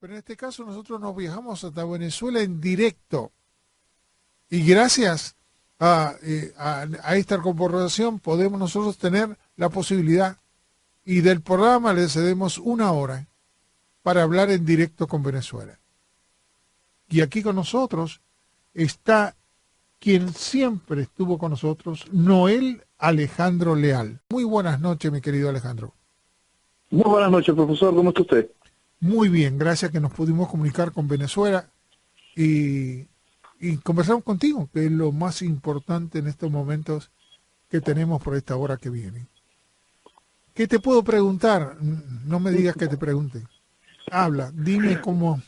Pero en este caso nosotros nos viajamos hasta Venezuela en directo. Y gracias a esta corporación podemos nosotros tener la posibilidad y del programa le cedemos 1 hora para hablar en directo con Venezuela. Y aquí con nosotros está quien siempre estuvo con nosotros, Noel Alejandro Leal. Muy buenas noches, mi querido Alejandro. Muy buenas noches, profesor. ¿Cómo está usted? Muy bien, gracias que nos pudimos comunicar con Venezuela y conversamos contigo, que es lo más importante en estos momentos que tenemos por esta hora que viene. ¿Qué te puedo preguntar? No me digas que te pregunte. Habla, dime cómo,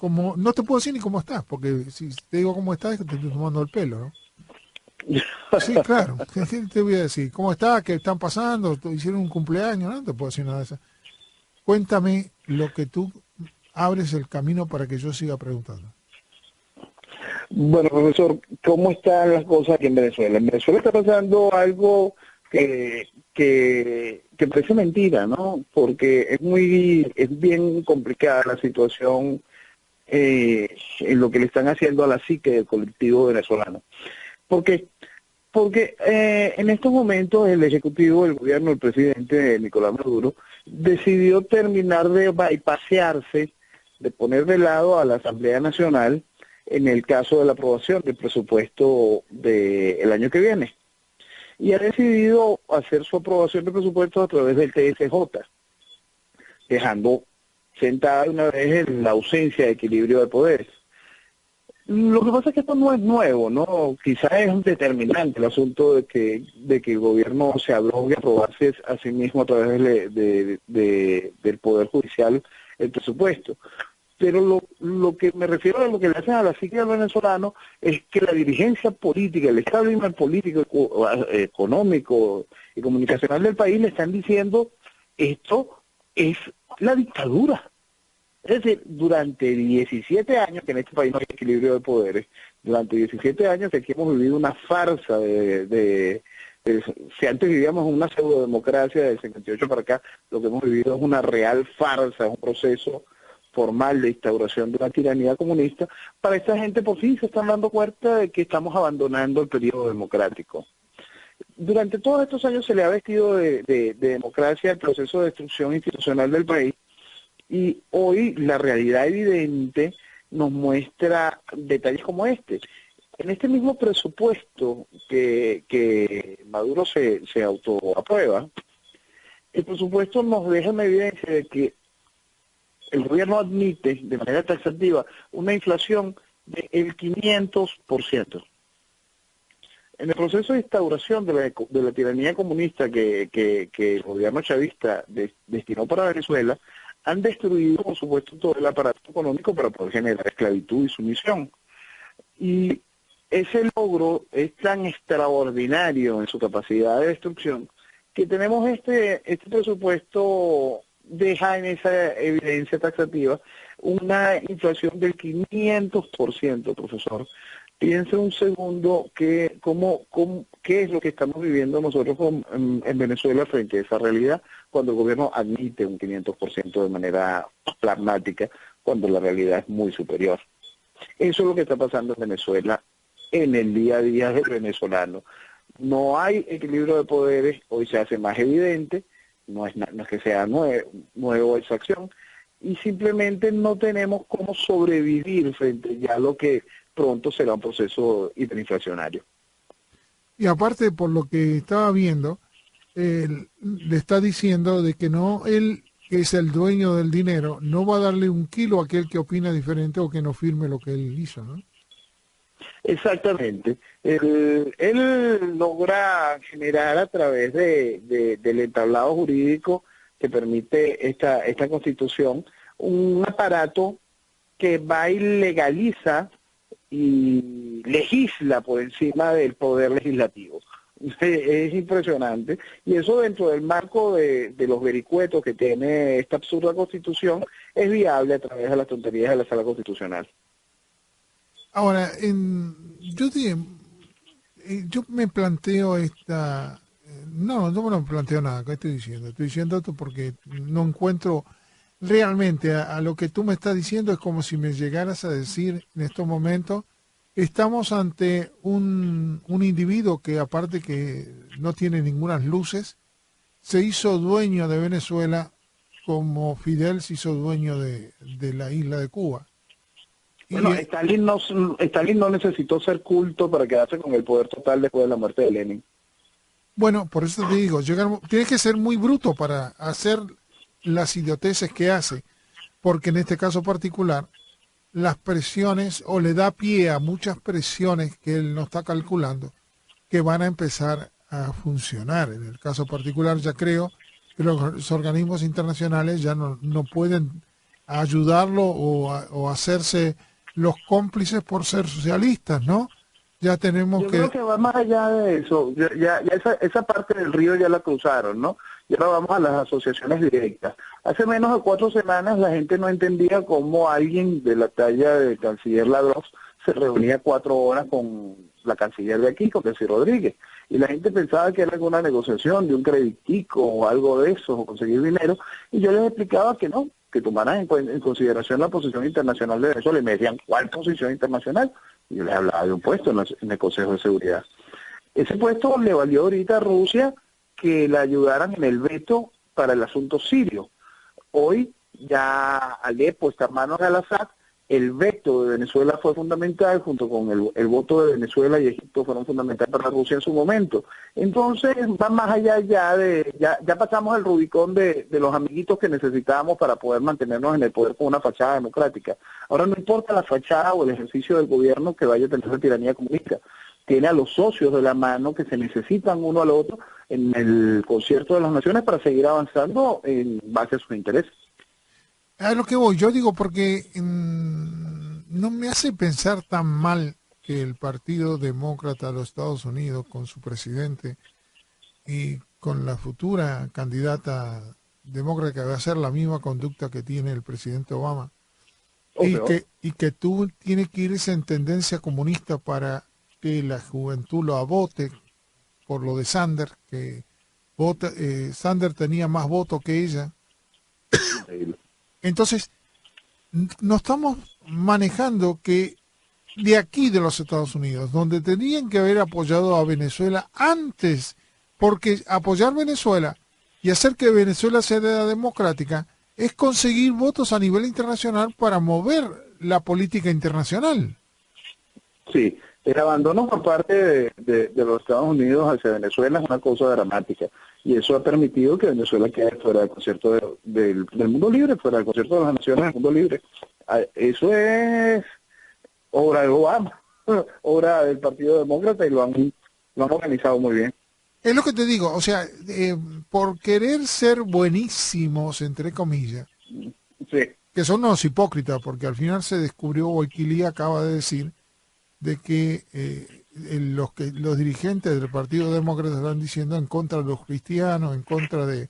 no te puedo decir ni cómo estás, porque si te digo cómo estás, es que te estoy tomando el pelo, ¿no? Sí, claro. ¿Qué te voy a decir? ¿Cómo estás? ¿Qué están pasando? ¿Hicieron un cumpleaños? No te puedo decir nada de eso. Cuéntame lo que tú abres el camino para que yo siga preguntando. Bueno, profesor, ¿cómo están las cosas aquí en Venezuela? En Venezuela está pasando algo que parece mentira, ¿no? Porque es bien complicada la situación en lo que le están haciendo a la psique del colectivo venezolano. ¿Por qué? Porque en estos momentos el Ejecutivo, el gobierno, el presidente Nicolás Maduro, decidió terminar de bypasearse, de poner de lado a la Asamblea Nacional en el caso de la aprobación del presupuesto del año que viene. Y ha decidido hacer su aprobación de presupuesto a través del TSJ, dejando sentada de una vez en la ausencia de equilibrio de poderes. Lo que pasa es que esto no es nuevo, ¿no? Quizás es un determinante el asunto de que el gobierno se abrogue a aprobarse a sí mismo a través del Poder Judicial el presupuesto. Pero lo que me refiero a lo que le hacen a la psique del venezolano es que la dirigencia política, el establishment político, económico y comunicacional del país le están diciendo esto es la dictadura. Es decir, durante 17 años, que en este país no hay equilibrio de poderes, durante 17 años aquí hemos vivido una farsa si antes vivíamos una pseudodemocracia del 58 para acá, lo que hemos vivido es una real farsa, es un proceso formal de instauración de una tiranía comunista. Para esta gente por fin se están dando cuenta de que estamos abandonando el periodo democrático. Durante todos estos años se le ha vestido de democracia el proceso de destrucción institucional del país, y hoy la realidad evidente nos muestra detalles como este. En este mismo presupuesto que Maduro se autoaprueba, el presupuesto nos deja en evidencia de que el gobierno admite de manera taxativa una inflación del 500%. En el proceso de instauración de la tiranía comunista que el gobierno chavista destinó para Venezuela, han destruido, por supuesto, todo el aparato económico para poder generar esclavitud y sumisión. Y ese logro es tan extraordinario en su capacidad de destrucción que tenemos este presupuesto deja en esa evidencia taxativa una inflación del 500%, profesor. Piense un segundo qué es lo que estamos viviendo nosotros en Venezuela frente a esa realidad, cuando el gobierno admite un 500% de manera pragmática, cuando la realidad es muy superior. Eso es lo que está pasando en Venezuela en el día a día del venezolano. No hay equilibrio de poderes, hoy se hace más evidente, no es que sea nuevo esa acción, y simplemente no tenemos cómo sobrevivir frente ya a lo que pronto será un proceso hiperinflacionario. Y aparte, por lo que estaba viendo, él le está diciendo de que no, él que es el dueño del dinero, no va a darle un kilo a aquel que opina diferente o que no firme lo que él hizo, ¿no? Exactamente. Él logra generar a través del entablado jurídico que permite esta constitución un aparato que va y legaliza y legisla por encima del poder legislativo. Es impresionante. Y eso dentro del marco de los vericuetos que tiene esta absurda constitución es viable a través de las tonterías de la Sala Constitucional. Ahora, yo me planteo no me lo planteo nada, ¿qué estoy diciendo? Estoy diciendo esto porque no encuentro realmente a lo que tú me estás diciendo es como si me llegaras a decir en estos momentos, estamos ante un individuo que aparte que no tiene ninguna luces, se hizo dueño de Venezuela como Fidel se hizo dueño de la isla de Cuba. Y Bueno, Stalin no necesitó ser culto para quedarse con el poder total después de la muerte de Lenin. bueno, por eso te digo, tienes que ser muy bruto para hacer las idioteces que hace, porque en este caso particular, las presiones o le da pie a muchas presiones que él no está calculando, que van a empezar a funcionar. En el caso particular ya creo que los organismos internacionales ya no pueden ayudarlo o hacerse los cómplices por ser socialistas, ¿no? Ya tenemos Yo que... creo que va más allá de eso. Ya esa parte del río ya la cruzaron, ¿no? Y ahora vamos a las asociaciones directas. Hace menos de 4 semanas la gente no entendía cómo alguien de la talla del canciller Lavrov se reunía 4 horas con la canciller de aquí, con Delcy Rodríguez. Y la gente pensaba que era alguna negociación de un creditico o algo de eso, o conseguir dinero. Y yo les explicaba que no, que tomaran en consideración la posición internacional de Venezuela. Y me decían, ¿cuál posición internacional? Y yo les hablaba de un puesto en el Consejo de Seguridad. Ese puesto le valió ahorita a Rusia que la ayudaran en el veto para el asunto sirio. Hoy ya Alepo está en manos de Al-Assad. El veto de Venezuela fue fundamental, junto con el voto de Venezuela y Egipto fueron fundamentales para Rusia en su momento. Entonces, va más allá ya pasamos el Rubicón de los amiguitos que necesitábamos para poder mantenernos en el poder con una fachada democrática. Ahora no importa la fachada o el ejercicio del gobierno que vaya a tener la tiranía comunista. Tiene a los socios de la mano que se necesitan uno al otro en el concierto de las naciones para seguir avanzando en base a sus intereses. A lo que voy, yo digo porque no me hace pensar tan mal que el Partido Demócrata de los Estados Unidos, con su presidente y con la futura candidata demócrata que va a hacer la misma conducta que tiene el presidente Obama, O peor. y que tú tienes que irse en tendencia comunista para que la juventud lo vote por lo de Sanders, que Sanders tenía más votos que ella. Increíble. Entonces, nos estamos manejando que de aquí de los Estados Unidos, donde tenían que haber apoyado a Venezuela antes, porque apoyar Venezuela y hacer que Venezuela sea democrática es conseguir votos a nivel internacional para mover la política internacional. Sí, el abandono por parte de los Estados Unidos hacia Venezuela es una cosa dramática y eso ha permitido que Venezuela quede fuera del concierto del mundo libre, fuera del concierto de las naciones del mundo libre. Eso es obra de Obama, obra del Partido Demócrata y lo han organizado muy bien. Es lo que te digo, o sea, por querer ser buenísimos, entre comillas, Sí, que son unos hipócritas, porque al final se descubrió, o Wikileaks acaba de decir, de que los dirigentes del Partido Demócrata están diciendo en contra de los cristianos, en contra de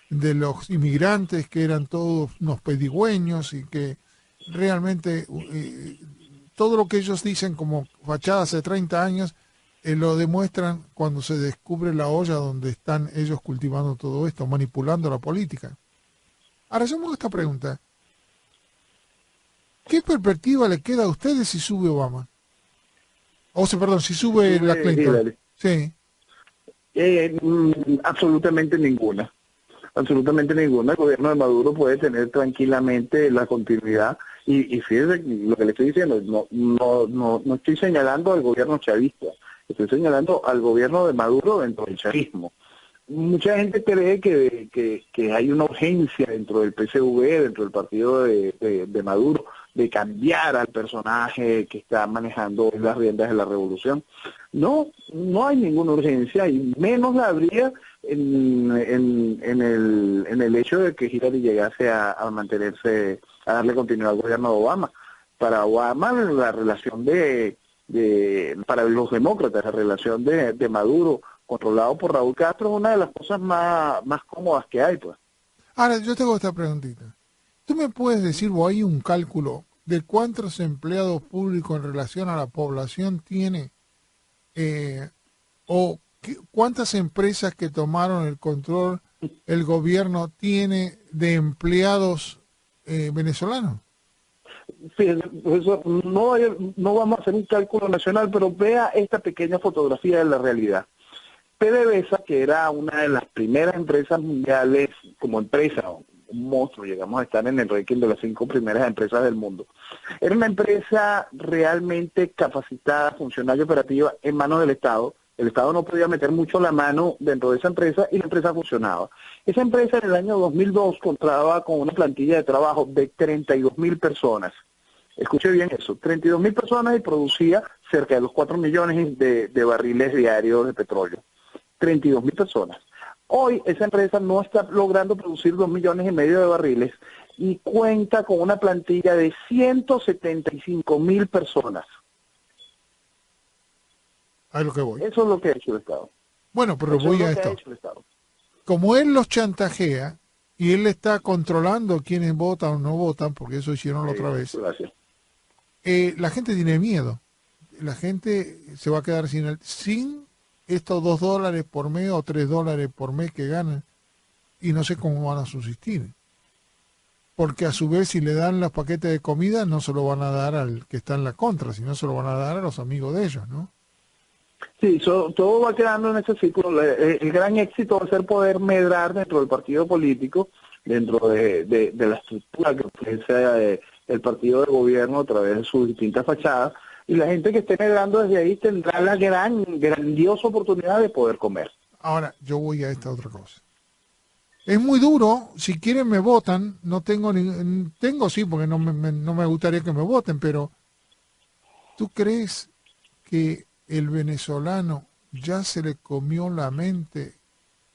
los inmigrantes, que eran todos unos pedigüeños y que realmente todo lo que ellos dicen como fachada hace 30 años, lo demuestran cuando se descubre la olla donde están ellos cultivando todo esto, manipulando la política. Ahora hacemos esta pregunta. ¿Qué perspectiva le queda a ustedes si sube Obama? O sea, perdón, si sube la sube Clinton. Hillary. Sí. Absolutamente ninguna. Absolutamente ninguna. El gobierno de Maduro puede tener tranquilamente la continuidad y fíjese lo que le estoy diciendo, no estoy señalando al gobierno chavista, estoy señalando al gobierno de Maduro dentro del chavismo. Mucha gente cree que hay una urgencia dentro del PSV, dentro del partido de Maduro, de cambiar al personaje que está manejando las riendas de la revolución. No hay ninguna urgencia y menos la habría en el hecho de que Hillary llegase a mantenerse, a darle continuidad al gobierno de Obama. Para Obama la relación para los demócratas, la relación de Maduro controlado por Raúl Castro es una de las cosas más cómodas que hay, pues. Ahora, yo tengo esta preguntita. ¿Tú me puedes decir, o hay un cálculo de cuántos empleados públicos en relación a la población tiene, cuántas empresas que tomaron el control el gobierno tiene de empleados venezolano. Fíjese, profesor, no vamos a hacer un cálculo nacional, pero vea esta pequeña fotografía de la realidad. PDVSA, que era una de las primeras empresas mundiales como empresa, un monstruo, llegamos a estar en el ranking de las 5 primeras empresas del mundo. Era una empresa realmente capacitada, funcional y operativa en manos del Estado. El Estado no podía meter mucho la mano dentro de esa empresa y la empresa funcionaba. Esa empresa en el año 2002 contaba con una plantilla de trabajo de 32.000 personas. Escuche bien eso, 32.000 personas y producía cerca de los 4 millones de barriles diarios de petróleo. 32.000 personas. Hoy esa empresa no está logrando producir 2,5 millones de barriles y cuenta con una plantilla de 175.000 personas. A lo que voy. Eso es lo que ha hecho el Estado. Bueno, pero Eso voy es a lo que ha esto. hecho el Estado. Como él los chantajea y él está controlando quiénes votan o no votan, porque eso hicieron la otra vez, Gracias. la gente tiene miedo. La gente se va a quedar sin estos $2 por mes o $3 por mes que ganan y no sé cómo van a subsistir. Porque a su vez si le dan los paquetes de comida no se lo van a dar al que está en la contra, sino se lo van a dar a los amigos de ellos, ¿no? Sí, todo va quedando en ese círculo. El gran éxito va a ser poder medrar dentro del partido político, dentro de la estructura que ofrece el partido de gobierno a través de sus distintas fachadas, y la gente que esté medrando desde ahí tendrá la grandiosa oportunidad de poder comer. Ahora, yo voy a esta otra cosa. Es muy duro, si quieren me votan, no tengo tengo sí, porque no me gustaría que me voten, pero ¿tú crees que el venezolano ya se le comió la mente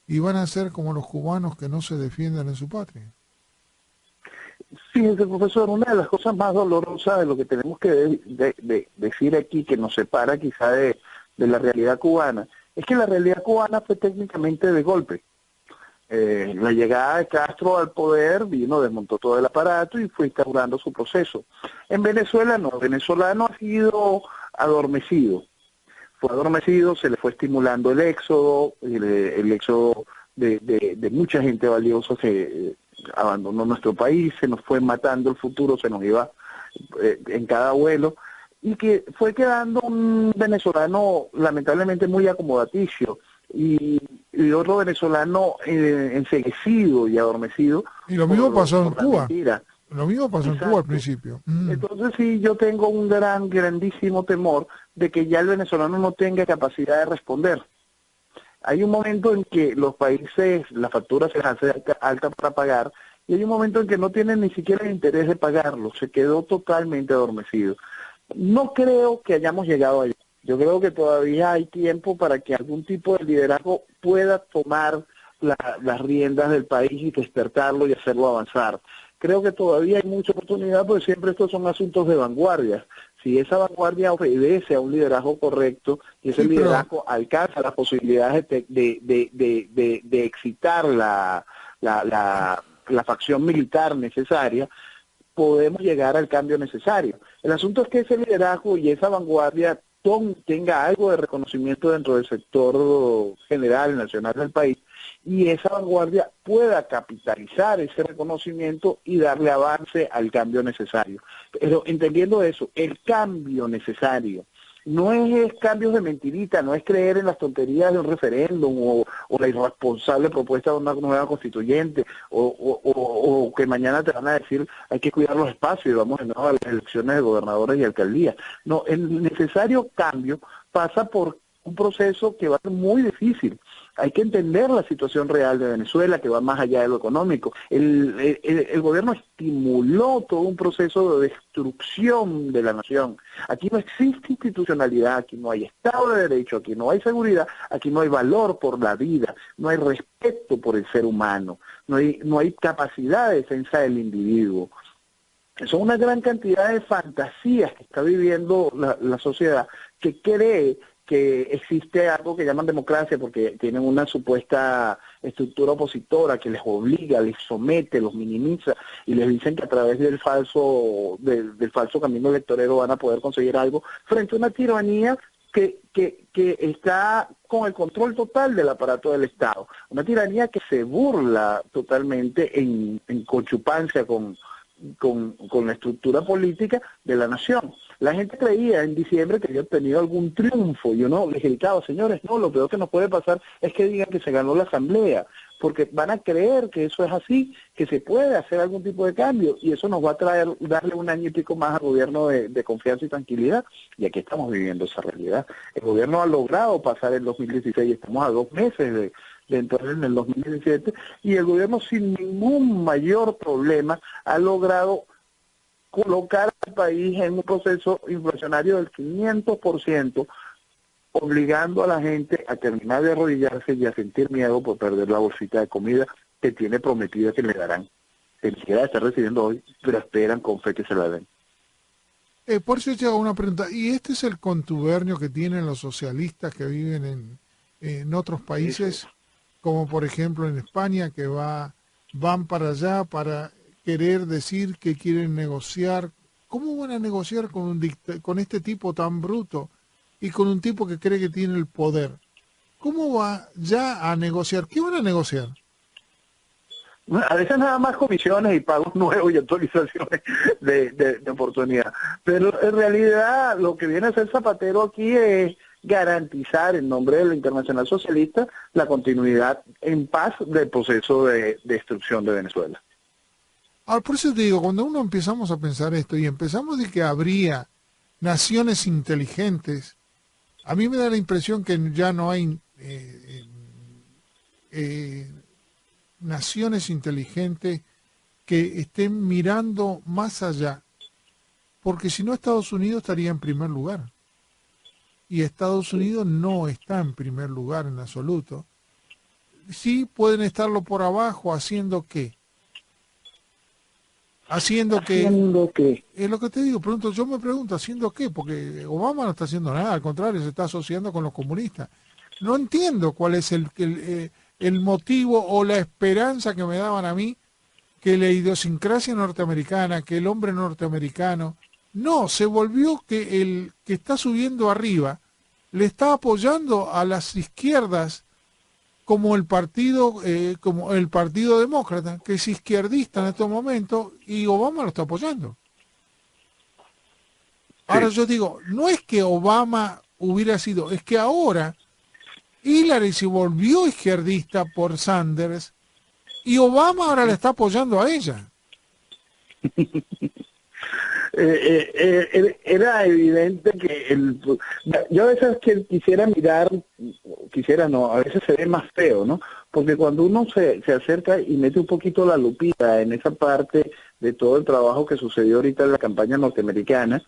y van a ser como los cubanos que no se defiendan en su patria? Fíjense, profesor, una de las cosas más dolorosas de lo que tenemos que decir aquí, que nos separa quizá de la realidad cubana, es que la realidad cubana fue técnicamente de golpe. La llegada de Castro al poder vino, desmontó todo el aparato y fue instaurando su proceso. En Venezuela no, el venezolano ha sido adormecido. Fue adormecido, se le fue estimulando el éxodo, el éxodo de mucha gente valiosa se abandonó nuestro país, se nos fue matando el futuro, se nos iba en cada vuelo, y que fue quedando un venezolano lamentablemente muy acomodaticio, y otro venezolano enceguecido y adormecido Y lo mismo pasó en por la Cuba. mentira. Lo mismo pasó en Cuba al principio. Entonces sí, yo tengo un grandísimo temor de que ya el venezolano no tenga capacidad de responder. Hay un momento en que los países, la factura se les hace alta para pagar, y hay un momento en que no tienen ni siquiera el interés de pagarlo, se quedó totalmente adormecido. No creo que hayamos llegado allá. Yo creo que todavía hay tiempo para que algún tipo de liderazgo pueda tomar las riendas del país y despertarlo y hacerlo avanzar. Creo que todavía hay mucha oportunidad, porque siempre estos son asuntos de vanguardia. Si esa vanguardia obedece a un liderazgo correcto y ese liderazgo alcanza las posibilidades de excitar la facción militar necesaria, podemos llegar al cambio necesario. El asunto es que ese liderazgo y esa vanguardia tenga algo de reconocimiento dentro del sector general, nacional del país, y esa vanguardia pueda capitalizar ese reconocimiento y darle avance al cambio necesario. Pero entendiendo eso, el cambio necesario no es cambios de mentirita, no es creer en las tonterías de un referéndum o la irresponsable propuesta de una nueva constituyente o que mañana te van a decir hay que cuidar los espacios y vamos de nuevo a las elecciones de gobernadores y alcaldías. No, el necesario cambio pasa por un proceso que va a ser muy difícil. Hay que entender la situación real de Venezuela, que va más allá de lo económico. El gobierno estimuló todo un proceso de destrucción de la nación. Aquí no existe institucionalidad, aquí no hay Estado de Derecho, aquí no hay seguridad, aquí no hay valor por la vida, no hay respeto por el ser humano, no hay capacidad de defensa del individuo. Son una gran cantidad de fantasías que está viviendo la sociedad, que cree que existe algo que llaman democracia porque tienen una supuesta estructura opositora que les obliga, les somete, los minimiza y les dicen que a través del falso camino electorero van a poder conseguir algo frente a una tiranía que está con el control total del aparato del Estado, una tiranía que se burla totalmente en conchupancia con con la estructura política de la nación. La gente creía en diciembre que había obtenido algún triunfo y uno les gritaba, señores, no, lo peor que nos puede pasar es que digan que se ganó la asamblea, porque van a creer que eso es así, que se puede hacer algún tipo de cambio y eso nos va a traer, darle un año y pico más al gobierno de confianza y tranquilidad, y aquí estamos viviendo esa realidad. El gobierno ha logrado pasar el 2016, estamos a 2 meses de entrar en el 2017, y el gobierno sin ningún mayor problema ha logrado colocar al país en un proceso inflacionario del 500%, obligando a la gente a terminar de arrodillarse y a sentir miedo por perder la bolsita de comida que tiene prometida que le darán. Que ni siquiera está recibiendo hoy, pero esperan con fe que se la den. Por eso yo hago una pregunta, ¿y este es el contubernio que tienen los socialistas que viven en otros países, Eso. como por ejemplo en España, que van para allá para querer decir que quieren negociar? ¿Cómo van a negociar con este tipo tan bruto y con un tipo que cree que tiene el poder? ¿Cómo va ya a negociar? ¿Qué van a negociar? A veces nada más comisiones y pagos nuevos y actualizaciones de oportunidad. Pero en realidad lo que viene a ser Zapatero aquí es garantizar en nombre de la Internacional Socialista la continuidad en paz del proceso de destrucción de Venezuela. Ahora, por eso te digo, cuando uno empezamos a pensar esto y empezamos de que habría naciones inteligentes, a mí me da la impresión que ya no hay eh, naciones inteligentes que estén mirando más allá, porque si no Estados Unidos estaría en primer lugar, y Estados Unidos no está en primer lugar en absoluto. Sí pueden estarlo por abajo, ¿haciendo qué? Haciendo que, Haciendo que es lo que te digo, pronto yo me pregunto, ¿haciendo qué? Porque Obama no está haciendo nada, al contrario, se está asociando con los comunistas. No entiendo cuál es el motivo o la esperanza que me daban a mí, que la idiosincrasia norteamericana, que el hombre norteamericano, no, se volvió que el que está subiendo arriba le está apoyando a las izquierdas como el partido demócrata, que es izquierdista en estos momentos, y Obama lo está apoyando. Ahora sí. yo digo, no es que Obama hubiera sido, es que ahora Hillary se volvió izquierdista por Sanders y Obama ahora le está apoyando a ella. Era evidente que yo a veces que quisiera mirar, quisiera no, a veces se ve más feo, ¿no? Porque cuando uno se acerca y mete un poquito la lupita en esa parte de todo el trabajo que sucedió ahorita en la campaña norteamericana,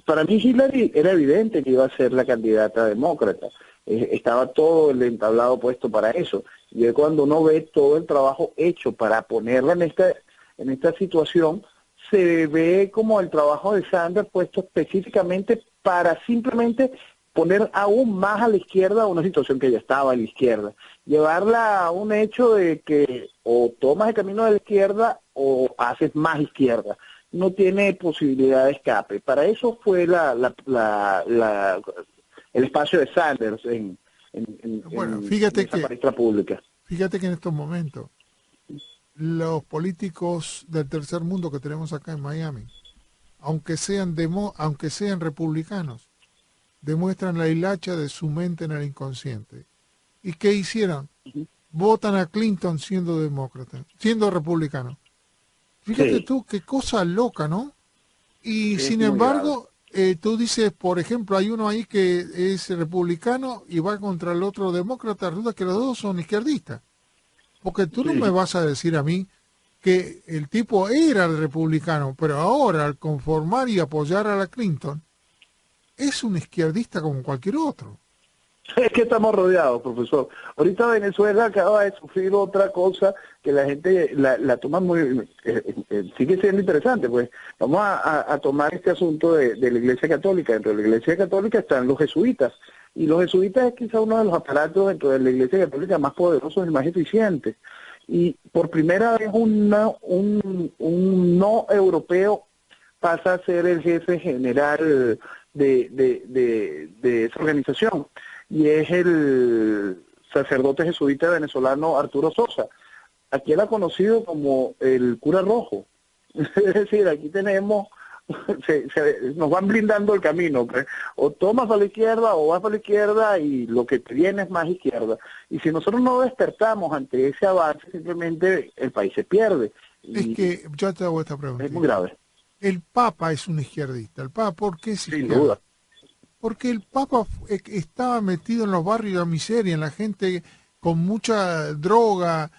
para mí Hillary era evidente que iba a ser la candidata demócrata. Estaba todo el entablado puesto para eso. Y es cuando uno ve todo el trabajo hecho para ponerla en esta situación, se ve como el trabajo de Sanders puesto específicamente para simplemente poner aún más a la izquierda una situación que ya estaba a la izquierda. Llevarla a un hecho de que o tomas el camino de la izquierda o haces más izquierda. No tiene posibilidad de escape. Para eso fue el espacio de Sanders Bueno, en esa palestra pública. fíjate que en estos momentos los políticos del tercer mundo que tenemos acá en Miami, aunque sean republicanos, demuestran la hilacha de su mente en el inconsciente. ¿Y qué hicieron? Votan a Clinton siendo demócrata, siendo republicano. Fíjate Sí, tú, qué cosa loca, ¿no? Y es sin muy grave. embargo, tú dices, por ejemplo, hay uno ahí que es republicano y va contra el otro demócrata, resulta que los dos son izquierdistas. Porque tú no me Sí. vas a decir a mí que el tipo era el republicano, pero ahora al conformar y apoyar a la Clinton, es un izquierdista como cualquier otro. Es que estamos rodeados, profesor. Ahorita Venezuela acaba de sufrir otra cosa que la gente la toma muy... sigue siendo interesante, pues. Vamos a tomar este asunto de la Iglesia Católica. Dentro de la Iglesia Católica están los jesuitas. Y los jesuitas es quizá uno de los aparatos dentro de la Iglesia Católica más poderosos y más eficientes. Y por primera vez un no europeo pasa a ser el jefe general de esa organización, y es el sacerdote jesuita venezolano Arturo Sosa. Aquí era conocido como el cura rojo, Es decir, aquí tenemos, nos van blindando el camino, pues. O tomas a la izquierda o vas para la izquierda y lo que te viene es más izquierda. Y si nosotros no despertamos ante ese avance, simplemente el país se pierde. Es Y que yo te hago esta es muy preguntita. grave, El Papa es un izquierdista. ¿El Papa por qué es sin izquierda? duda. Porque el Papa estaba metido en los barrios de miseria, en la gente con mucha droga.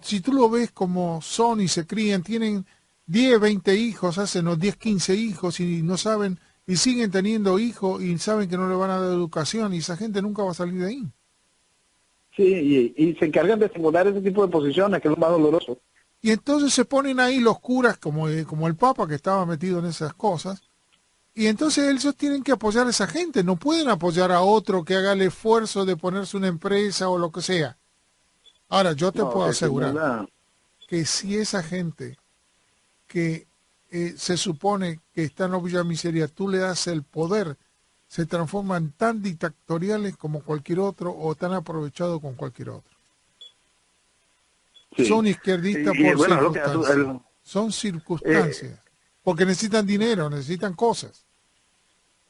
Si tú lo ves como son y se crían, tienen 10, 20 hijos, hacen los 10, 15 hijos y no saben, y siguen teniendo hijos y saben que no le van a dar educación y esa gente nunca va a salir de ahí. Sí, y se encargan de simular ese tipo de posiciones, que es lo más doloroso. Y entonces se ponen ahí los curas como el Papa que estaba metido en esas cosas. Y entonces ellos tienen que apoyar a esa gente, no pueden apoyar a otro que haga el esfuerzo de ponerse una empresa o lo que sea. Ahora, yo te No, puedo se asegurar simula. que si esa gente que se supone que está en la Villa Miseria, tú le das el poder, se transforman tan dictatoriales como cualquier otro o tan aprovechados como cualquier otro. Sí. Son izquierdistas Y por bueno, es lo que hace circunstancias. Son eh, circunstancias. Porque necesitan dinero, necesitan cosas.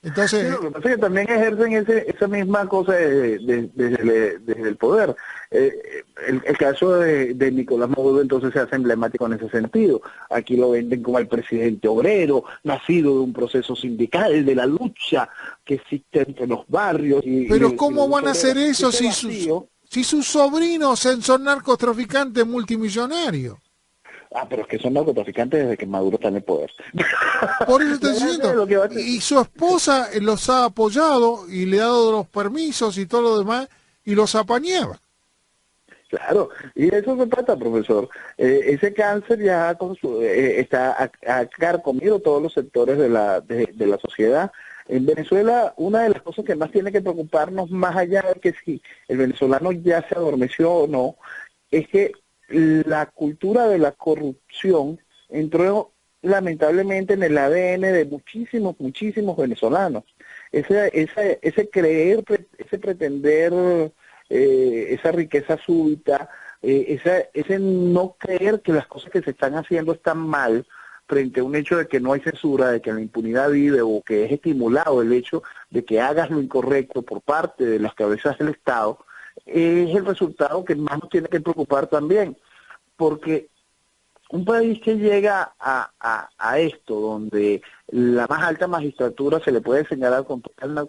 sí, Entonces, lo que pasa es que también ejercen esa misma cosa desde el poder. El caso de Nicolás Maduro entonces se hace emblemático en ese sentido. Aquí lo venden como el presidente obrero, nacido de un proceso sindical, de la lucha que existe entre los barrios pero y la ¿cómo lucha van a obrera. hacer Y eso ese vacío, si sus sobrinos son narcotraficantes multimillonarios? pero es que son narcotraficantes desde que Maduro está en el poder. Por eso estoy La gente diciendo. lo que va a hacer. Y su esposa los ha apoyado y le ha dado los permisos y todo lo demás y los apañaba. Claro, y de eso se trata, profesor. Ese cáncer ya está ha carcomido todos los sectores de la sociedad. En Venezuela, una de las cosas que más tiene que preocuparnos, más allá de que si el venezolano ya se adormeció o no, es que la cultura de la corrupción entró lamentablemente en el ADN de muchísimos venezolanos. Ese creer, ese pretender esa riqueza súbita, ese no creer que las cosas que se están haciendo están mal frente a un hecho de que no hay censura, de que la impunidad vive o que es estimulado el hecho de que hagas lo incorrecto por parte de las cabezas del Estado, es el resultado que más nos tiene que preocupar también, porque un país que llega a esto, donde la más alta magistratura se le puede señalar con total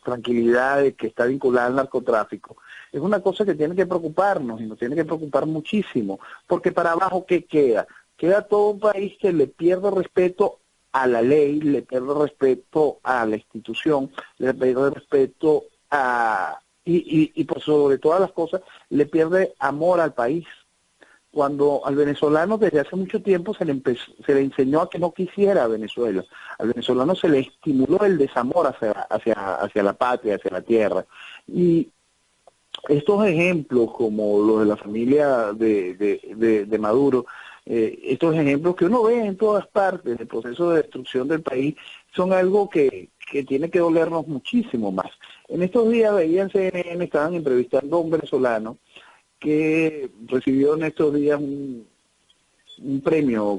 tranquilidad de que está vinculada al narcotráfico, es una cosa que tiene que preocuparnos y nos tiene que preocupar muchísimo, porque para abajo, ¿qué queda? Queda todo un país que le pierde respeto a la ley, le pierde respeto a la institución, le pierde respeto y por sobre todas las cosas, le pierde amor al país. Cuando al venezolano desde hace mucho tiempo se le enseñó a que no quisiera a Venezuela. Al venezolano se le estimuló el desamor hacia la patria, hacia la tierra. Y estos ejemplos, como los de la familia de Maduro, estos ejemplos que uno ve en todas partes del proceso de destrucción del país, son algo que tiene que dolernos muchísimo más. En estos días veía en CNN, estaban entrevistando a un venezolano que recibió en estos días un premio,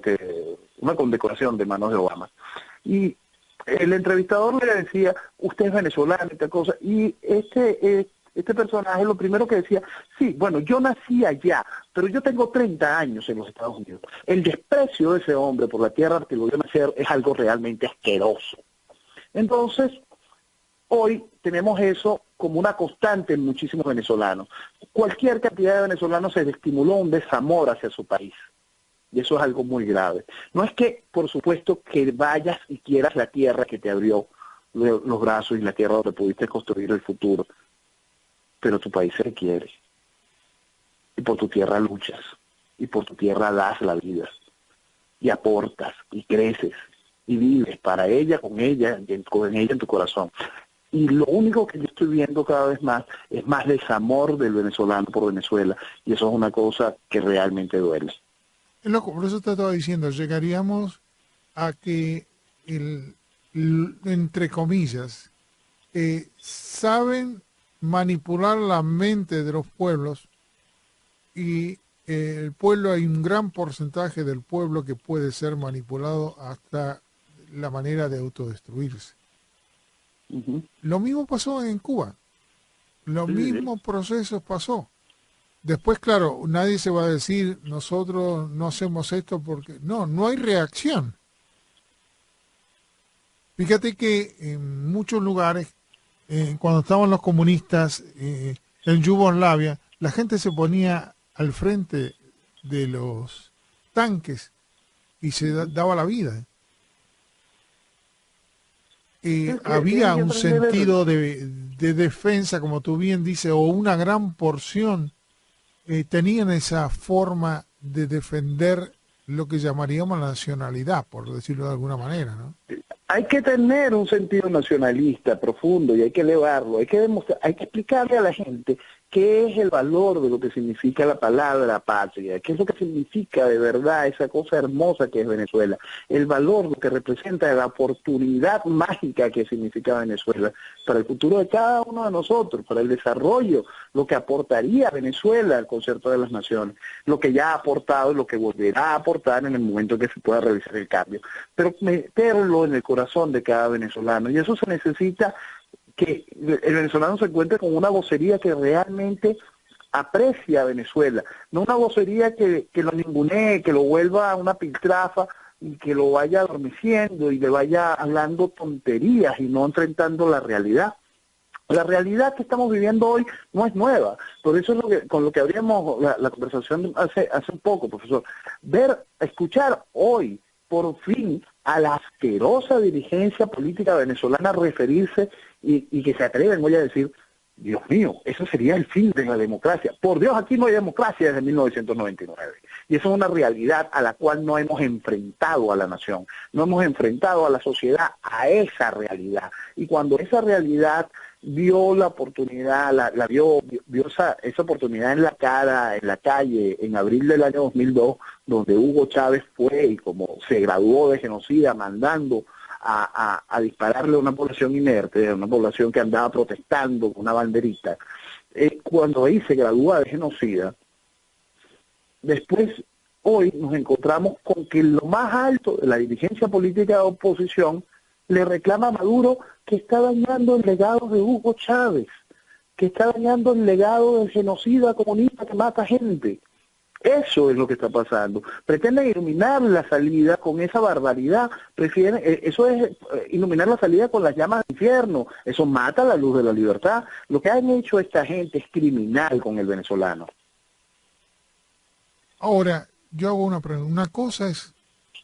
una condecoración de manos de Obama. Y el entrevistador le decía, usted es venezolano, esta cosa, y este personaje lo primero que decía, sí, bueno, yo nací allá, pero yo tengo 30 años en los Estados Unidos. El desprecio de ese hombre por la tierra que lo vio nacer es algo realmente asqueroso. Entonces, hoy tenemos eso como una constante en muchísimos venezolanos. Cualquier cantidad de venezolanos se le estimuló un desamor hacia su país. Y eso es algo muy grave. No es que, por supuesto, que vayas y quieras la tierra que te abrió los brazos y la tierra donde pudiste construir el futuro, pero tu país se quiere. Y por tu tierra luchas. Y por tu tierra das la vida. Y aportas, y creces, y vives para ella, con ella en tu corazón. Y lo único que yo estoy viendo cada vez más es más desamor del venezolano por Venezuela. Y eso es una cosa que realmente duele. Es loco, por eso te estaba diciendo, llegaríamos a que, entre comillas, saben manipular la mente de los pueblos y el pueblo, hay un gran porcentaje del pueblo que puede ser manipulado hasta la manera de autodestruirse. Ujú. Lo mismo pasó en Cuba, los Sí, sí, sí. mismos procesos pasó. Después, claro, nadie se va a decir, nosotros no hacemos esto porque... No, no hay reacción. Fíjate que en muchos lugares, cuando estaban los comunistas en Yugoslavia, la gente se ponía al frente de los tanques y se Ujú. daba la vida. Es que Había tienen que un aprender sentido de defensa, como tú bien dices, o una gran porción tenían esa forma de defender lo que llamaríamos la nacionalidad, por decirlo de alguna manera, ¿no? hay que tener un sentido nacionalista profundo y hay que elevarlo, hay que demostrar, hay que explicarle a la gente qué es el valor de lo que significa la palabra patria, qué es lo que significa de verdad esa cosa hermosa que es Venezuela, el valor, lo que representa la oportunidad mágica que significa Venezuela para el futuro de cada uno de nosotros, para el desarrollo, lo que aportaría Venezuela al concierto de las naciones, lo que ya ha aportado y lo que volverá a aportar en el momento que se pueda realizar el cambio, pero meterlo en el corazón de cada venezolano, y eso se necesita que el venezolano se encuentre con una vocería que realmente aprecia a Venezuela, no una vocería que lo ningunee, que lo vuelva una piltrafa y que lo vaya adormeciendo y le vaya hablando tonterías y no enfrentando la realidad. La realidad que estamos viviendo hoy no es nueva, por eso es con lo que abríamos la conversación hace un poco, profesor. Escuchar hoy, por fin, a la asquerosa dirigencia política venezolana referirse y que se atreven hoy a decir, Dios mío, eso sería el fin de la democracia. Por Dios, aquí no hay democracia desde 1999. Y eso es una realidad a la cual no hemos enfrentado a la nación, no hemos enfrentado a la sociedad a esa realidad. Y cuando esa realidad vio la oportunidad, vio esa oportunidad en la cara, en la calle, en abril del año 2002, donde Hugo Chávez fue y como se graduó de genocida mandando a dispararle a una población inerte, a una población que andaba protestando con una banderita, cuando ahí se gradúa de genocida, después hoy nos encontramos con que lo más alto de la dirigencia política de oposición le reclama a Maduro que está dañando el legado de Hugo Chávez, que está dañando el legado del genocida comunista que mata gente. Eso es lo que está pasando. Pretenden iluminar la salida con esa barbaridad. Eso es iluminar la salida con las llamas del infierno. Eso mata la luz de la libertad. Lo que han hecho esta gente es criminal con el venezolano. Ahora, yo hago una pregunta. Una cosa es,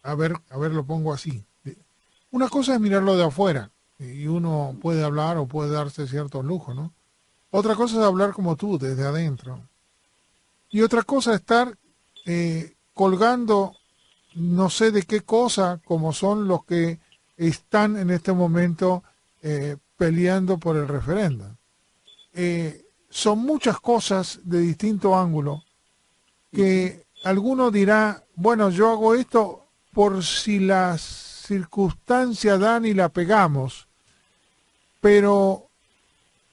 a ver, lo pongo así. Una cosa es mirarlo de afuera y uno puede hablar o puede darse ciertos lujos, ¿no? Otra cosa es hablar como tú, desde adentro. Y otra cosa es estar colgando no sé de qué cosa, como son los que están en este momento peleando por el referéndum. Son muchas cosas de distinto ángulo que alguno dirá, bueno, yo hago esto por si las circunstancias dan y la pegamos, pero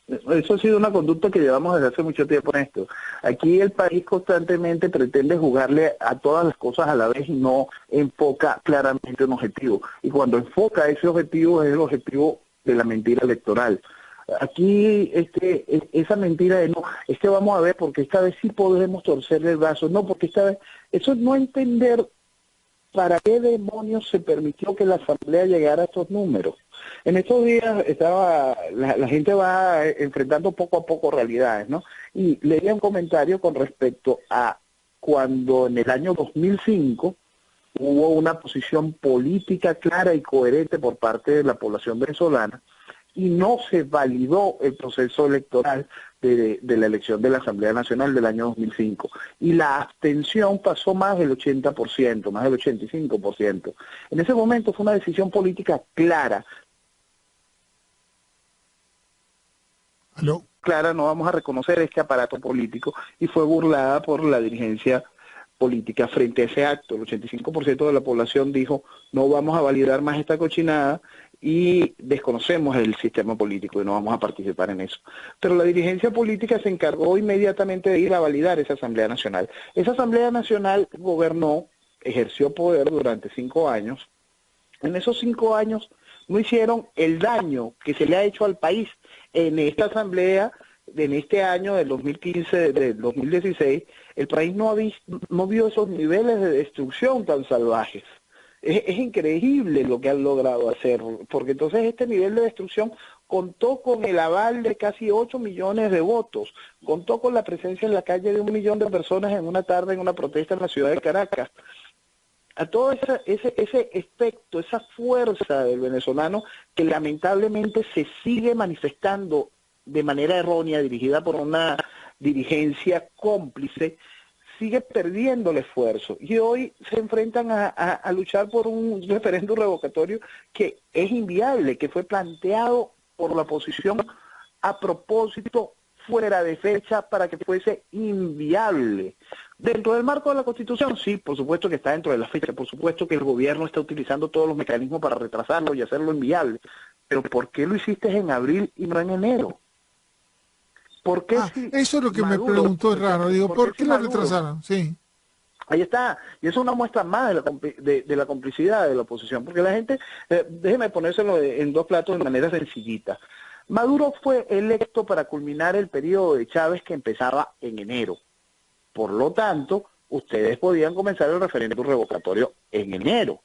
Eso ha sido una conducta que llevamos desde hace mucho tiempo en esto. Aquí el país constantemente pretende jugarle a todas las cosas a la vez y no enfoca claramente un objetivo. Y cuando enfoca ese objetivo es el objetivo de la mentira electoral. Aquí esa mentira de no, es que vamos a ver porque esta vez sí podemos torcerle el brazo, no, porque esta vez, eso es no entender para qué demonios se permitió que la Asamblea llegara a estos números. En estos días la gente va enfrentando poco a poco realidades, ¿no? Y leía un comentario con respecto a cuando en el año 2005 hubo una posición política clara y coherente por parte de la población venezolana y no se validó el proceso electoral de la elección de la Asamblea Nacional del año 2005. Y la abstención pasó más del 80%, más del 85%. En ese momento fue una decisión política clara. ¿aló? Clara, no vamos a reconocer este aparato político y fue burlada por la dirigencia política frente a ese acto. El 85% de la población dijo, no vamos a validar más esta cochinada y desconocemos el sistema político y no vamos a participar en eso. Pero la dirigencia política se encargó inmediatamente de ir a validar esa Asamblea Nacional. Esa Asamblea Nacional gobernó, ejerció poder durante 5 años. En esos 5 años no hicieron el daño que se le ha hecho al país. En esta Asamblea, en este año del 2015, del 2016, el país no vio esos niveles de destrucción tan salvajes. Es increíble lo que han logrado hacer, porque entonces este nivel de destrucción contó con el aval de casi 8 millones de votos, contó con la presencia en la calle de 1 millón de personas en una tarde en una protesta en la ciudad de Caracas. A todo ese efecto, esa fuerza del venezolano que lamentablemente se sigue manifestando de manera errónea, dirigida por una dirigencia cómplice, sigue perdiendo el esfuerzo y hoy se enfrentan a luchar por un referéndum revocatorio que es inviable, que fue planteado por la oposición a propósito, fuera de fecha, para que fuese inviable. Dentro del marco de la Constitución, sí, por supuesto que está dentro de la fecha, por supuesto que el gobierno está utilizando todos los mecanismos para retrasarlo y hacerlo inviable, pero ¿por qué lo hiciste en abril y no en enero? ¿Por qué si eso es lo que Maduro, me preguntó, es raro. Digo, ¿por qué si lo Maduro, retrasaron? Sí. Ahí está, y eso es una muestra más de la complicidad de la oposición, porque la gente, déjeme ponérselo en 2 platos de manera sencillita. Maduro fue electo para culminar el periodo de Chávez que empezaba en enero. Por lo tanto, ustedes podían comenzar el referéndum revocatorio en enero.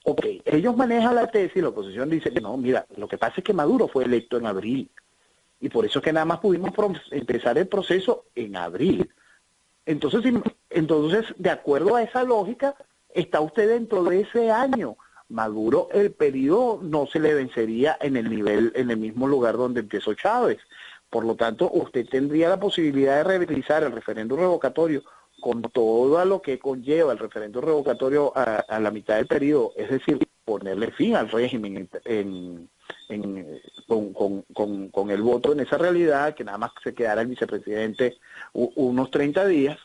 Ok, ellos manejan la tesis, la oposición dice que no, mira, lo que pasa es que Maduro fue electo en abril, y por eso es que nada más pudimos empezar el proceso en abril. Entonces, de acuerdo a esa lógica, está usted dentro de ese año. Maduro, el periodo no se le vencería en el mismo lugar donde empezó Chávez. Por lo tanto, usted tendría la posibilidad de realizar el referéndum revocatorio con todo lo que conlleva el referéndum revocatorio a la mitad del periodo, es decir, ponerle fin al régimen con el voto en esa realidad, que nada más se quedara el vicepresidente unos 30 días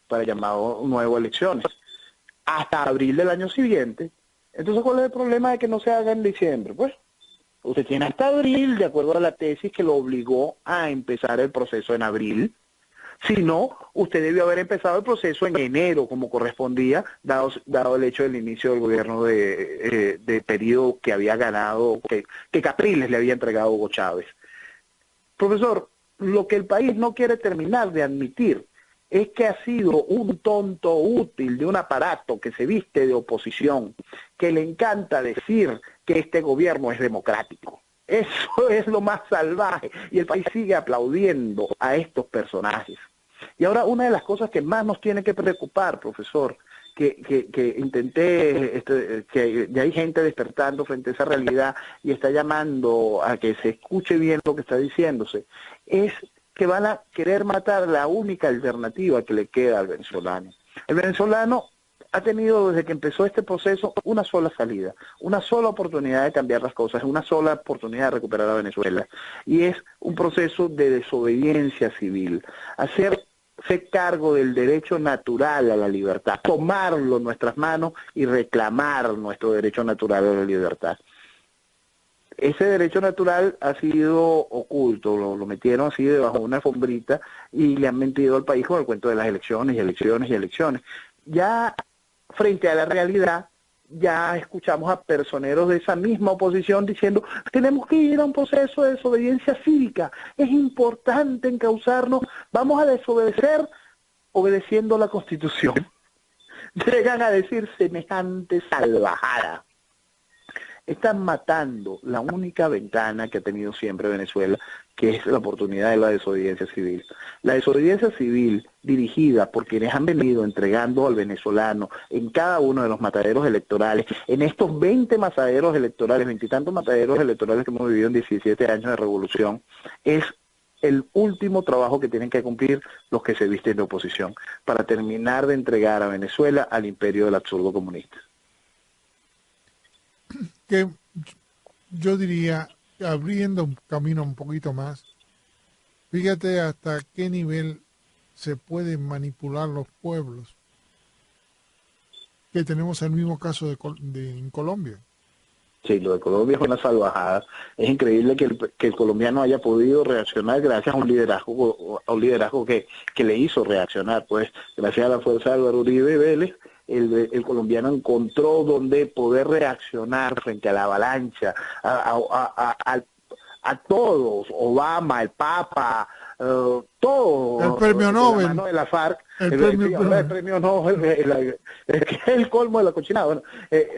para llamado nuevo elecciones, hasta abril del año siguiente. Entonces, ¿cuál es el problema de que no se haga en diciembre? Pues, usted tiene hasta abril, de acuerdo a la tesis que lo obligó a empezar el proceso en abril. Si no, usted debió haber empezado el proceso en enero, como correspondía, dado el hecho del inicio del gobierno de periodo que había ganado, que Capriles le había entregado a Hugo Chávez. Profesor, lo que el país no quiere terminar de admitir es que ha sido un tonto útil de un aparato que se viste de oposición, que le encanta decir que este gobierno es democrático. Eso es lo más salvaje, y el país sigue aplaudiendo a estos personajes. Y ahora, una de las cosas que más nos tiene que preocupar, profesor, que intenté, que ya hay gente despertando frente a esa realidad y está llamando a que se escuche bien lo que está diciéndose, es que van a querer matar la única alternativa que le queda al venezolano. El venezolano ha tenido desde que empezó este proceso una sola salida, una sola oportunidad de cambiar las cosas, una sola oportunidad de recuperar a Venezuela, y es un proceso de desobediencia civil, hacerse cargo del derecho natural a la libertad, tomarlo en nuestras manos y reclamar nuestro derecho natural a la libertad. Ese derecho natural ha sido oculto, lo metieron así debajo de una alfombrita y le han mentido al país con el cuento de las elecciones y elecciones y elecciones. Ya frente a la realidad, ya escuchamos a personeros de esa misma oposición diciendo, tenemos que ir a un proceso de desobediencia cívica, es importante encauzarnos, vamos a desobedecer obedeciendo la Constitución. Llegan a decir semejante salvajada. Están matando la única ventana que ha tenido siempre Venezuela, que es la oportunidad de la desobediencia civil. La desobediencia civil dirigida por quienes han venido entregando al venezolano en cada uno de los mataderos electorales, en estos 20 mataderos electorales, 20 y tantos mataderos electorales que hemos vivido en 17 años de revolución, es el último trabajo que tienen que cumplir los que se visten de oposición, para terminar de entregar a Venezuela al imperio del absurdo comunista. Que yo diría, abriendo un camino un poquito más, fíjate hasta qué nivel se pueden manipular los pueblos que tenemos el mismo caso en Colombia. Sí, lo de Colombia es una salvajada. Es increíble que el colombiano haya podido reaccionar gracias a un liderazgo que le hizo reaccionar. Pues gracias a la fuerza de Álvaro Uribe Vélez, el colombiano encontró donde poder reaccionar frente a la avalancha, a todos, Obama, el Papa, todo, El premio de Nobel. la mano de la FARC, El premio Nobel, es el colmo de la cochinada. Bueno,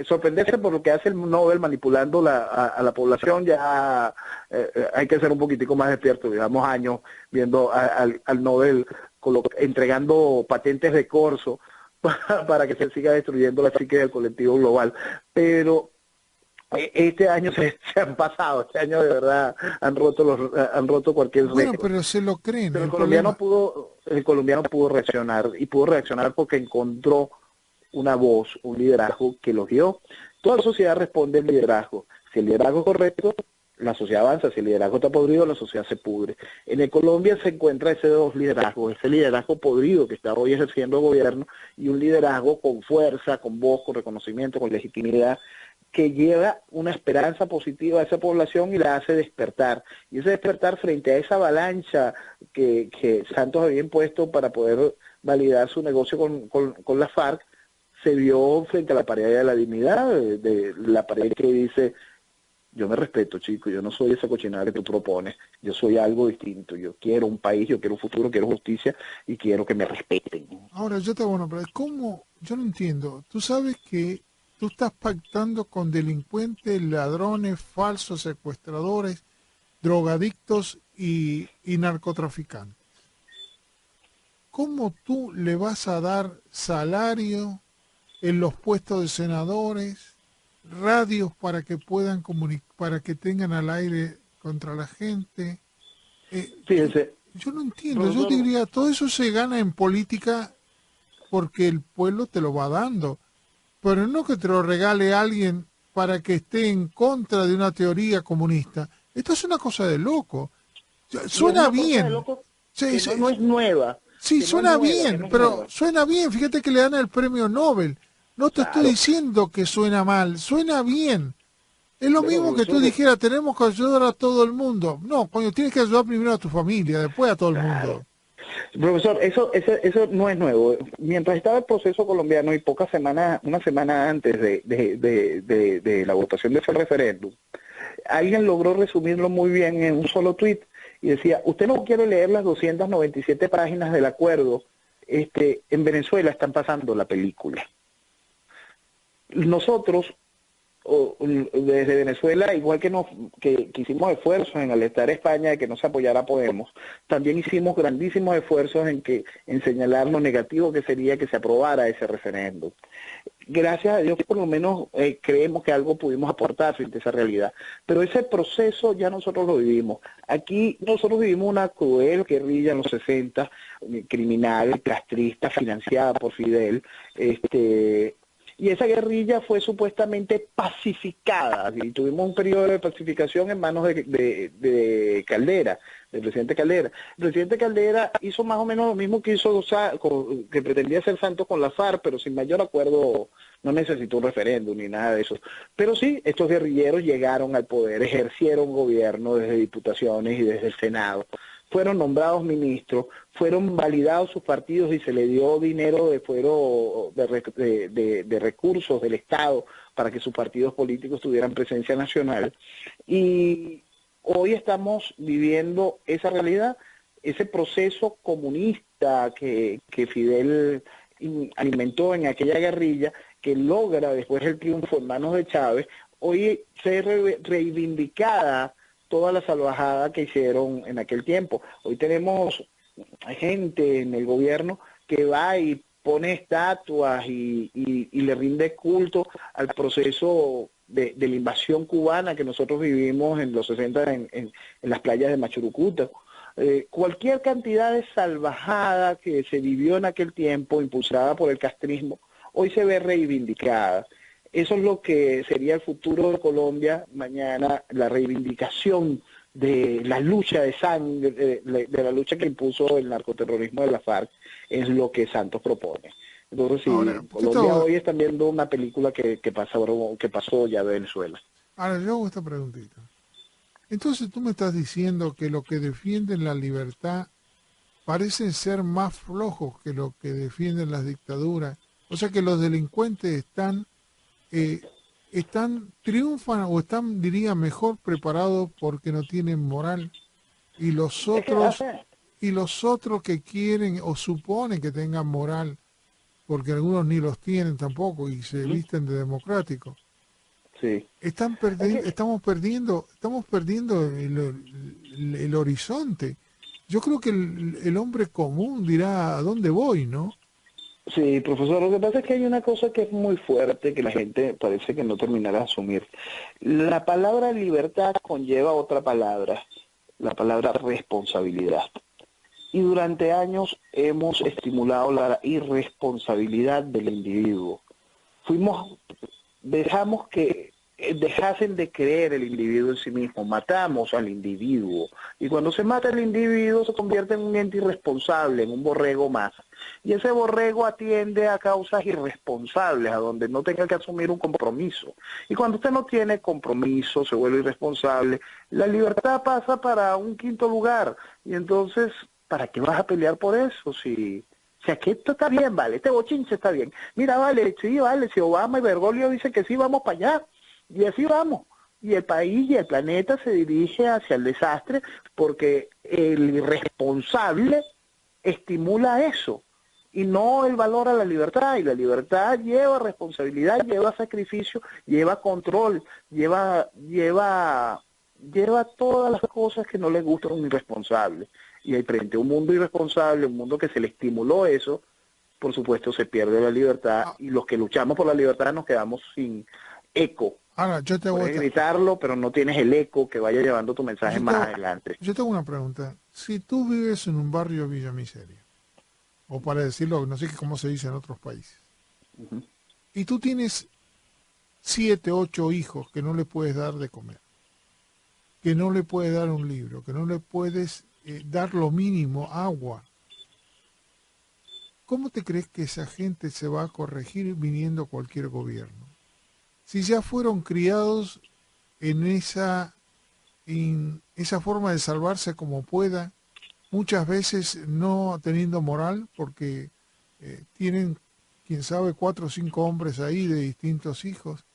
sorprenderse por lo que hace el Nobel manipulando a la población, ya hay que ser un poquitico más despierto, digamos años viendo al Nobel entregando patentes de corso para que se siga destruyendo la psique del colectivo global. Pero este año se han pasado, este año de verdad han roto cualquier récord. Bueno, pero se lo creen. Pero el colombiano pudo reaccionar, y pudo reaccionar porque encontró una voz, un liderazgo que lo guió. Toda sociedad responde al liderazgo. Si el liderazgo es correcto, la sociedad avanza. Si el liderazgo está podrido, la sociedad se pudre. En el Colombia se encuentra ese dos liderazgos, ese liderazgo podrido que está hoy ejerciendo el gobierno, y un liderazgo con fuerza, con voz, con reconocimiento, con legitimidad, que lleva una esperanza positiva a esa población y la hace despertar. Y ese despertar frente a esa avalancha que Santos había impuesto para poder validar su negocio con la FARC, se vio frente a la pared de la dignidad, de la pared que dice: yo me respeto, chico, yo no soy esa cochinada que tú propones, yo soy algo distinto, yo quiero un país, yo quiero un futuro, quiero justicia y quiero que me respeten. Ahora, yo te hago una pregunta. ¿Cómo? Yo no entiendo. Tú sabes que tú estás pactando con delincuentes, ladrones, falsos secuestradores, drogadictos y narcotraficantes. ¿Cómo tú le vas a dar salario en los puestos de senadores, radios para que puedan para que tengan al aire contra la gente? Fíjense, Yo no entiendo. Yo diría, todo eso se gana en política porque el pueblo te lo va dando, pero no que te lo regale alguien para que esté en contra de una teoría comunista. Esto es una cosa de loco. Suena bien. Sí, que no es nueva. sí, suena no es nueva, bien, no es pero nueva. suena bien. Fíjate que le dan el premio Nobel. No te estoy Claro. diciendo que suena mal, suena bien. Es lo Bueno, mismo que tú profesor, dijeras, tenemos que ayudar a todo el mundo. No, coño, tienes que ayudar primero a tu familia, después a todo el claro. mundo. Profesor, eso no es nuevo. Mientras estaba el proceso colombiano y una semana antes de la votación de ese referéndum, alguien logró resumirlo muy bien en un solo tuit y decía: usted no quiere leer las 297 páginas del acuerdo, en Venezuela están pasando la película. Nosotros, desde Venezuela, igual que hicimos esfuerzos en alertar a España de que no se apoyara a Podemos, también hicimos grandísimos esfuerzos en señalar lo negativo que sería que se aprobara ese referéndum. Gracias a Dios, por lo menos creemos que algo pudimos aportar frente a esa realidad. Pero ese proceso ya nosotros lo vivimos. Aquí nosotros vivimos una cruel guerrilla en los 60, criminal, castrista, financiada por Fidel, y esa guerrilla fue supuestamente pacificada, y tuvimos un periodo de pacificación en manos de Caldera, del presidente Caldera. El presidente Caldera hizo más o menos lo mismo que hizo que pretendía hacer Santos con la FARC, pero sin mayor acuerdo. No necesitó un referéndum ni nada de eso. Pero sí, estos guerrilleros llegaron al poder, ejercieron gobierno desde diputaciones y desde el Senado. Fueron nombrados ministros, fueron validados sus partidos y se le dio dinero de recursos del Estado para que sus partidos políticos tuvieran presencia nacional. Y hoy estamos viviendo esa realidad, ese proceso comunista que Fidel alimentó en aquella guerrilla, que logra después el triunfo en manos de Chávez, hoy ser reivindicada toda la salvajada que hicieron en aquel tiempo. Hoy tenemos gente en el gobierno que va y pone estatuas y le rinde culto al proceso de la invasión cubana que nosotros vivimos en los 60 en las playas de Machurucuta. Cualquier cantidad de salvajada que se vivió en aquel tiempo, impulsada por el castrismo, hoy se ve reivindicada. Eso es lo que sería el futuro de Colombia mañana, la reivindicación de la lucha de sangre, de la lucha que impuso el narcoterrorismo de la FARC, es lo que Santos propone. Entonces, si Ahora, en Colombia hoy están viendo una película que pasó ya de Venezuela. ahora yo hago esta preguntita. Entonces tú me estás diciendo que los que defienden la libertad parecen ser más flojos que los que defienden las dictaduras. O sea que los delincuentes eh, triunfan o están, diría, mejor preparados porque no tienen moral. Y Es que hace, los otros que quieren o suponen que tengan moral, porque algunos ni los tienen tampoco y se ujú, visten de democráticos. sí. Es que Estamos perdiendo el horizonte. Yo creo que el hombre común dirá a dónde voy, ¿no? Sí, profesor, lo que pasa es que hay una cosa que es muy fuerte que la gente parece que no terminará de asumir. La palabra libertad conlleva otra palabra, la palabra responsabilidad. Y durante años hemos estimulado la irresponsabilidad del individuo. Fuimos, dejamos que dejasen de creer el individuo en sí mismo, matamos al individuo. Y cuando se mata al individuo se convierte en un ente irresponsable, en un borrego más. Y ese borrego atiende a causas irresponsables, a donde no tenga que asumir un compromiso. Y cuando usted no tiene compromiso, se vuelve irresponsable, la libertad pasa para un quinto lugar. Y entonces, ¿para qué vas a pelear por eso? Si aquí esto está bien, vale, este bochinche está bien. Mira, vale, sí, vale, si Obama y Bergoglio dicen que sí, vamos para allá. Y así vamos. Y el país y el planeta se dirige hacia el desastre porque el irresponsable estimula eso y no el valor a la libertad. Y la libertad lleva responsabilidad, lleva sacrificio, lleva control, lleva todas las cosas que no le gustan a un irresponsable. Y ahí frente a un mundo irresponsable, un mundo que se le estimuló eso, por supuesto se pierde la libertad Ah, y los que luchamos por la libertad nos quedamos sin eco. ahora, Puedes gritarlo, pero no tienes el eco que vaya llevando tu mensaje yo te, más adelante. yo tengo una pregunta. Si tú vives en un barrio Villa Miseria, o para decirlo, no sé cómo se dice en otros países, Ujú, y tú tienes 7, 8 hijos que no le puedes dar de comer, que no le puedes dar un libro, que no le puedes dar lo mínimo, agua, ¿cómo te crees que esa gente se va a corregir viniendo cualquier gobierno? Si ya fueron criados en esa forma de salvarse como pueda, muchas veces no teniendo moral, porque tienen, quién sabe, 4 o 5 hombres ahí de distintos hijos.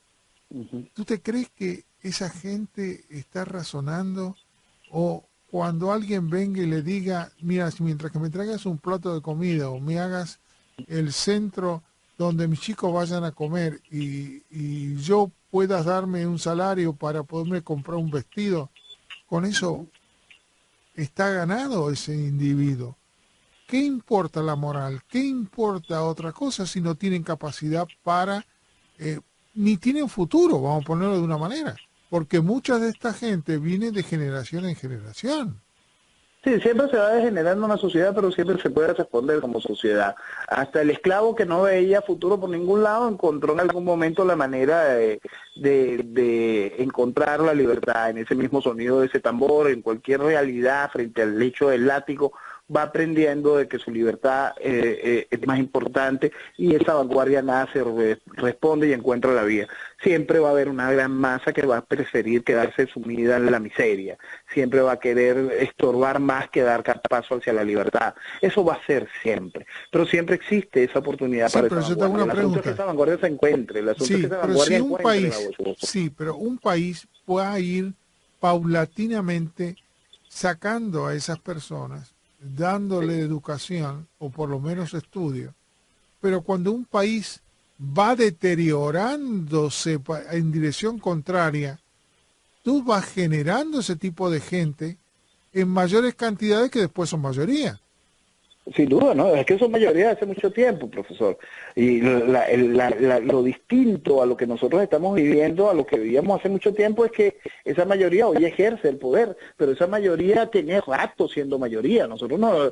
ujú. ¿Tú te crees que esa gente está razonando? O cuando alguien venga y le diga, mira, mientras que me traigas un plato de comida o me hagas el centro donde mis chicos vayan a comer y yo puedas darme un salario para poderme comprar un vestido, con eso está ganado ese individuo. ¿Qué importa la moral? ¿Qué importa otra cosa si no tienen capacidad para, eh, ni tienen futuro, vamos a ponerlo de una manera? Porque mucha de esta gente viene de generación en generación. Sí, siempre se va degenerando una sociedad, pero siempre se puede responder como sociedad. Hasta el esclavo que no veía futuro por ningún lado encontró en algún momento la manera de encontrar la libertad en ese mismo sonido de ese tambor, en cualquier realidad frente al lecho del látigo, va aprendiendo de que su libertad es más importante y esa vanguardia nace, responde y encuentra la vía. Siempre va a haber una gran masa que va a preferir quedarse sumida en la miseria, siempre va a querer estorbar más que dar paso hacia la libertad. Eso va a ser siempre, pero siempre existe esa oportunidad Sí, para pero esa yo te hago vanguardia. una El asunto es que pregunta. esa vanguardia se encuentre, el asunto es que Sí, esa pero si vanguardia un encuentre la país, voz. sí, pero un país pueda ir paulatinamente sacando a esas personas, dándole educación o por lo menos estudio, pero cuando un país va deteriorándose en dirección contraria, tú vas generando ese tipo de gente en mayores cantidades que después son mayoría. Sin duda, ¿no? Es que son mayoría hace mucho tiempo, profesor. Y lo distinto a lo que nosotros estamos viviendo, a lo que vivíamos hace mucho tiempo, es que esa mayoría hoy ejerce el poder, pero esa mayoría tiene rato siendo mayoría. Nosotros no,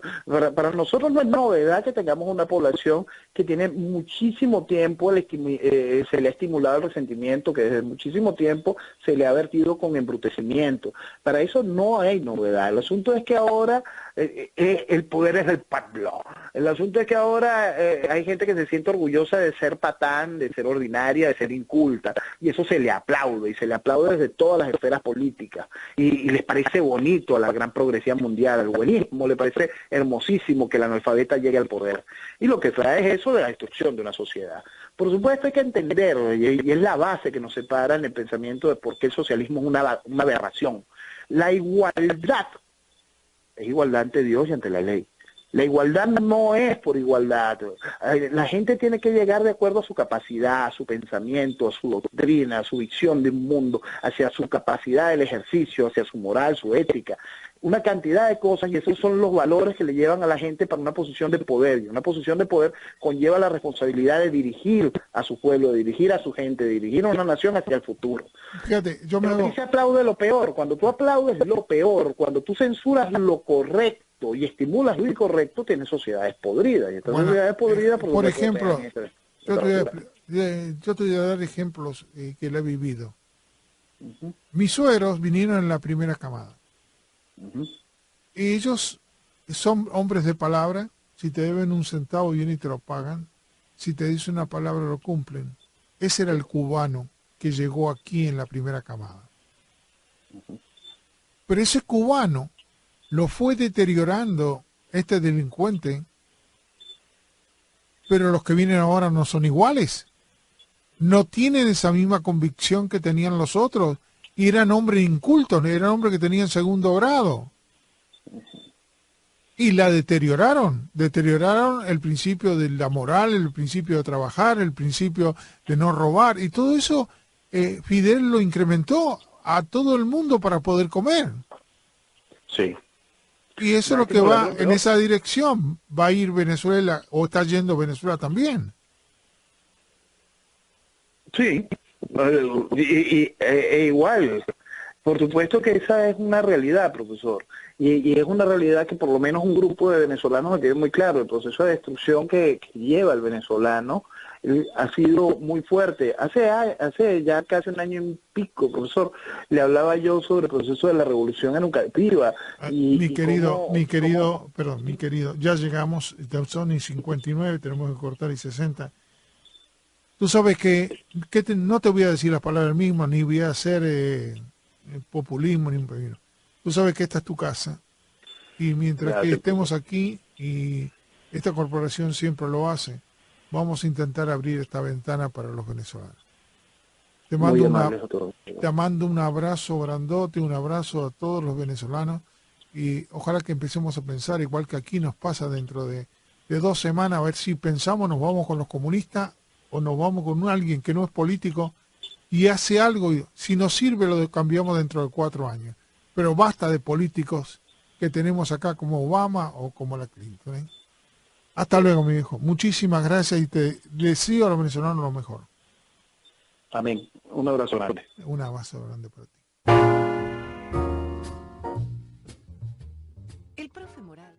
para nosotros no es novedad que tengamos una población que tiene muchísimo tiempo, se le ha estimulado el resentimiento, que desde muchísimo tiempo se le ha vertido con embrutecimiento. Para eso no hay novedad. El asunto es que ahora El poder es del pueblo. El asunto es que ahora hay gente que se siente orgullosa de ser patán, de ser ordinaria, de ser inculta, y eso se le aplaude, y se le aplaude desde todas las esferas políticas, y les parece bonito a la gran progresía mundial, al buenismo, le parece hermosísimo que el analfabeta llegue al poder, y lo que trae es eso de la destrucción de una sociedad. Por supuesto hay que entender, y es la base que nos separa en el pensamiento de por qué el socialismo es una aberración. La igualdad es igualdad ante Dios y ante la ley. La igualdad no es por igualdad. La gente tiene que llegar de acuerdo a su capacidad, a su pensamiento, a su doctrina, a su visión de un mundo, hacia su capacidad del ejercicio, hacia su moral, su ética. Una cantidad de cosas, y esos son los valores que le llevan a la gente para una posición de poder. Y una posición de poder conlleva la responsabilidad de dirigir a su pueblo, de dirigir a su gente, de dirigir a una nación hacia el futuro. Fíjate, yo me Pero hago... aquí se aplaude lo peor. Cuando tú aplaudes lo peor, cuando tú censuras lo correcto y estimulas lo incorrecto, tienes sociedades podridas. Y estas Bueno, sociedades podridas, por ejemplo, esta yo te voy a, basura. yo te voy a dar ejemplos que le he vivido. Ujú, Mis suegros vinieron en la primera camada. ujú. Y ellos son hombres de palabra. Si te deben un centavo, vienen y te lo pagan. Si te dicen una palabra, lo cumplen. Ese era el cubano que llegó aquí en la primera camada. Pero ese cubano lo fue deteriorando este delincuente, pero los que vienen ahora no son iguales. No tienen esa misma convicción que tenían los otros. Y eran hombres incultos, eran hombres que tenían segundo grado. Y la deterioraron el principio de la moral, el principio de trabajar, el principio de no robar. Y todo eso Fidel lo incrementó a todo el mundo para poder comer. Sí. Y eso es No, lo es que que por va ejemplo, en esa dirección. Va a ir Venezuela o está yendo Venezuela también. sí, igual, por supuesto que esa es una realidad, profesor, y es una realidad que por lo menos un grupo de venezolanos lo tiene muy claro. El proceso de destrucción que lleva el venezolano ha sido muy fuerte. Hace ya casi un año y pico, profesor, le hablaba yo sobre el proceso de la revolución educativa y Perdón, mi querido, ya llegamos, son y 59, tenemos que cortar y 60. Tú sabes que no te voy a decir las palabras mismas, ni voy a hacer populismo, ni tú sabes que esta es tu casa. Y mientras que gracias, estemos profesor. aquí, y esta corporación siempre lo hace, vamos a intentar abrir esta ventana para los venezolanos. Te Muy mando una, amable, doctor. te mando un abrazo grandote, un abrazo a todos los venezolanos y ojalá que empecemos a pensar igual que aquí nos pasa dentro de 2 semanas, a ver si pensamos nos vamos con los comunistas o nos vamos con alguien que no es político y hace algo, y si nos sirve lo cambiamos dentro de 4 años. Pero basta de políticos que tenemos acá como Obama o como la Clinton. ¿Eh? Hasta Sí. luego, mi hijo. Muchísimas gracias y te deseo a los venezolanos lo mejor. Amén. Un abrazo grande. Un abrazo grande para ti. El profe Moral.